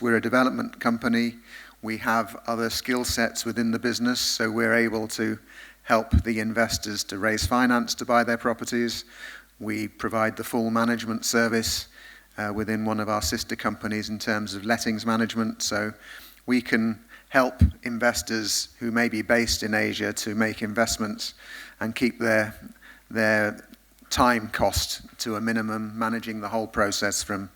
We're a development company. We have other skill sets within the business, so we're able to help the investors to raise finance to buy their properties. We provide the full management service within one of our sister companies in terms of lettings management, so we can help investors who may be based in Asia to make investments and keep their time cost to a minimum, managing the whole process from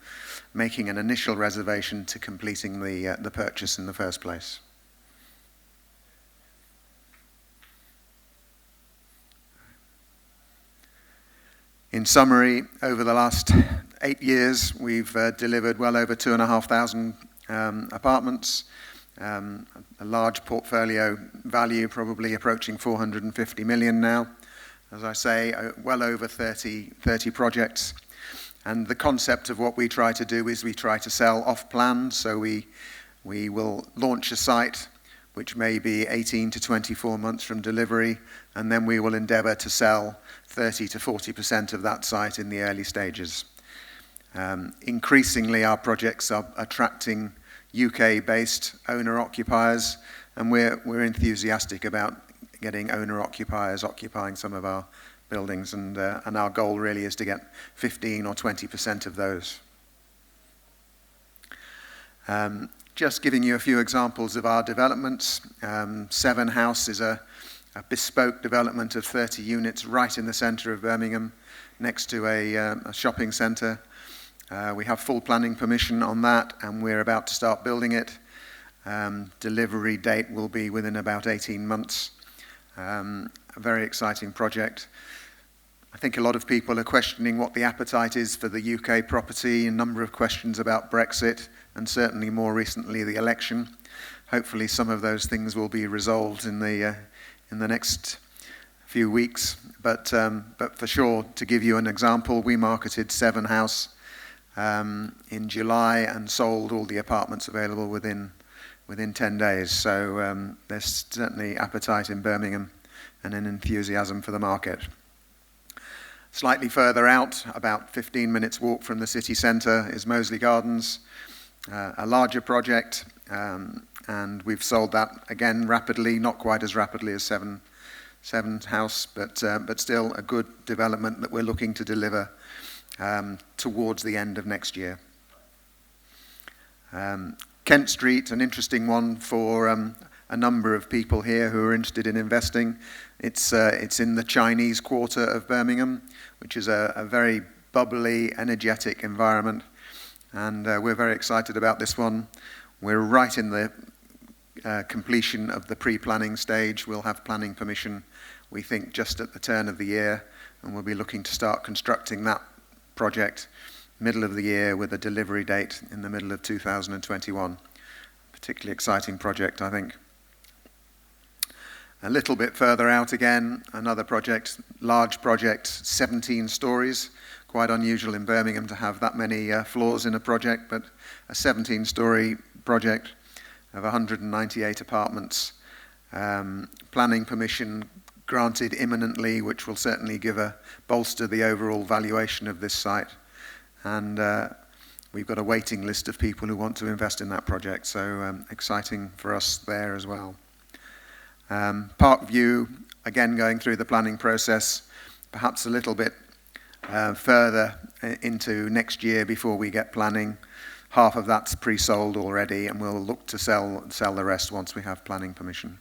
making an initial reservation to completing the purchase in the first place. In summary, over the last 8 years, we've delivered well over 2,500 apartments, a large portfolio value, probably approaching 450 million now. As I say, well over 30 projects. And the concept of what we try to do is we try to sell off-plan, so we will launch a site which may be 18 to 24 months from delivery, and then we will endeavour to sell 30 to 40% of that site in the early stages. Increasingly, our projects are attracting UK-based owner-occupiers, and we're enthusiastic about getting owner-occupiers occupying some of our buildings, and our goal really is to get 15 or 20% of those. Just giving you a few examples of our developments. Seven House is a bespoke development of 30 units right in the centre of Birmingham, next to a shopping centre. We have full planning permission on that, and we're about to start building it. Delivery date will be within about 18 months. A very exciting project. I think a lot of people are questioning what the appetite is for the UK property, a number of questions about Brexit, and certainly more recently the election. Hopefully some of those things will be resolved in the next few weeks. But for sure, to give you an example, we marketed Seven House in July and sold all the apartments available within 10 days. So there's certainly appetite in Birmingham and an enthusiasm for the market. Slightly further out, about 15 minutes walk from the city centre, is Moseley Gardens, a larger project, and we've sold that again rapidly, not quite as rapidly as Seven House, but still a good development that we're looking to deliver towards the end of next year. Kent Street, an interesting one for a number of people here who are interested in investing. It's in the Chinese quarter of Birmingham, which is a very bubbly, energetic environment, and we're very excited about this one. We're right in the completion of the pre-planning stage. We'll have planning permission, we think, just at the turn of the year, and we'll be looking to start constructing that project middle of the year with a delivery date in the middle of 2021. Particularly exciting project, I think. A little bit further out again, another project, large project, 17 stories. Quite unusual in Birmingham to have that many floors in a project, but a 17-story project of 198 apartments. Planning permission granted imminently, which will certainly bolster the overall valuation of this site. And we've got a waiting list of people who want to invest in that project, so exciting for us there as well. Parkview, again going through the planning process, perhaps a little bit further into next year before we get planning. Half of that's pre-sold already, and we'll look to sell the rest once we have planning permission.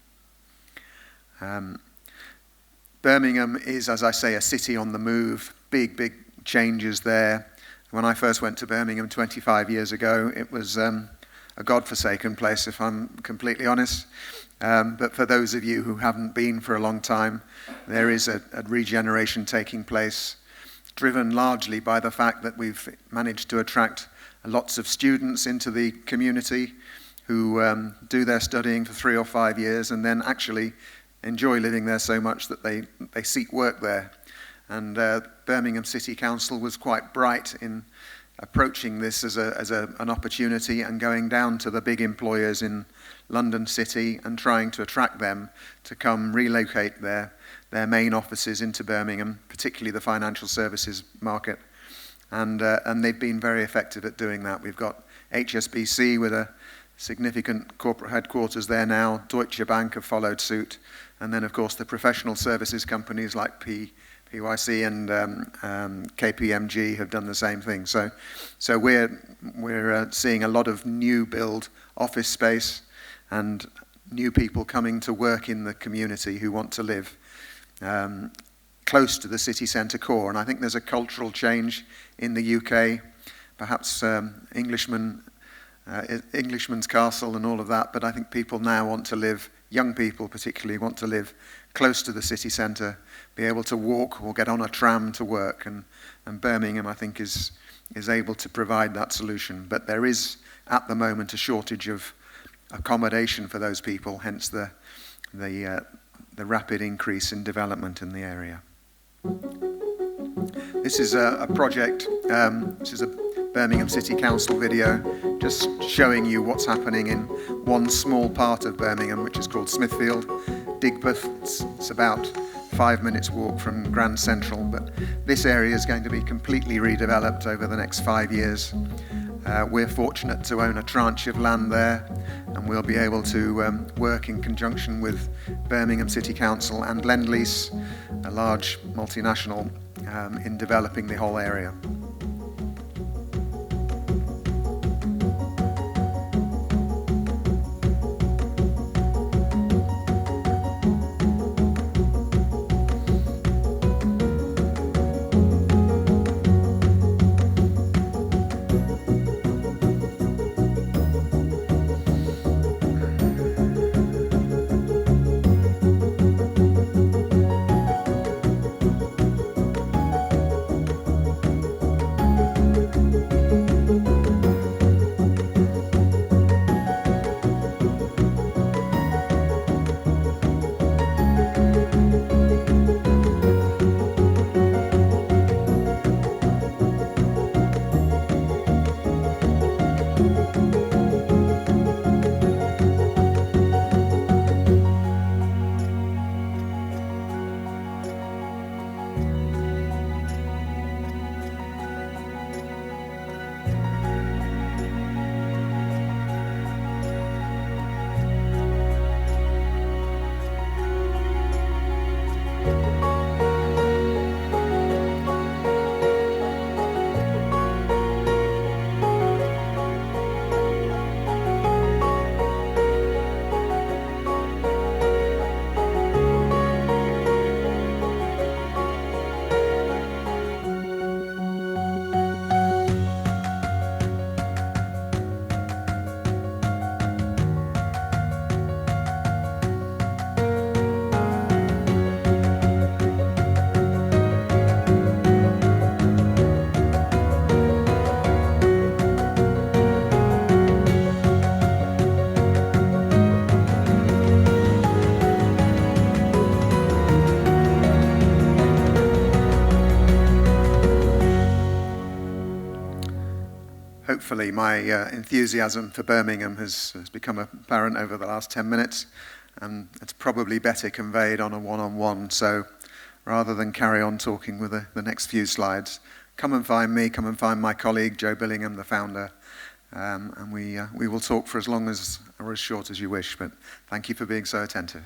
Birmingham is, as I say, a city on the move. Big changes there. When I first went to Birmingham 25 years ago, it was a godforsaken place, if I'm completely honest. But for those of you who haven't been for a long time, there is a regeneration taking place, driven largely by the fact that we've managed to attract lots of students into the community who do their studying for 3 or 5 years and then actually enjoy living there so much that they seek work there. And Birmingham City Council was quite bright in approaching this as an opportunity and going down to the big employers in London City and trying to attract them to come relocate their main offices into Birmingham, particularly the financial services market. And they've been very effective at doing that. We've got HSBC with a significant corporate headquarters there now. Deutsche Bank have followed suit. And then, of course, the professional services companies like PYC and KPMG have done the same thing. So we're seeing a lot of new build office space and new people coming to work in the community who want to live close to the city centre core. And I think there's a cultural change in the UK, perhaps Englishman's castle and all of that, but I think people now want to live, young people particularly, want to live close to the city centre, be able to walk or get on a tram to work, and Birmingham, I think, is able to provide that solution. But there is, at the moment, a shortage of accommodation for those people, hence the rapid increase in development in the area. This is a project, this is a Birmingham City Council video, just showing you what's happening in one small part of Birmingham, which is called Smithfield, Digbeth. It's about 5 minutes walk from Grand Central, but this area is going to be completely redeveloped over the next 5 years. We're fortunate to own a tranche of land there, and we'll be able to work in conjunction with Birmingham City Council and Lend-Lease, a large multinational, in developing the whole area. Hopefully my enthusiasm for Birmingham has become apparent over the last 10 minutes, and it's probably better conveyed on a one-on-one. So rather than carry on talking with the next few slides, come and find me, come and find my colleague Joe Billingham, the founder, and we will talk for as long as or as short as you wish. But thank you for being so attentive.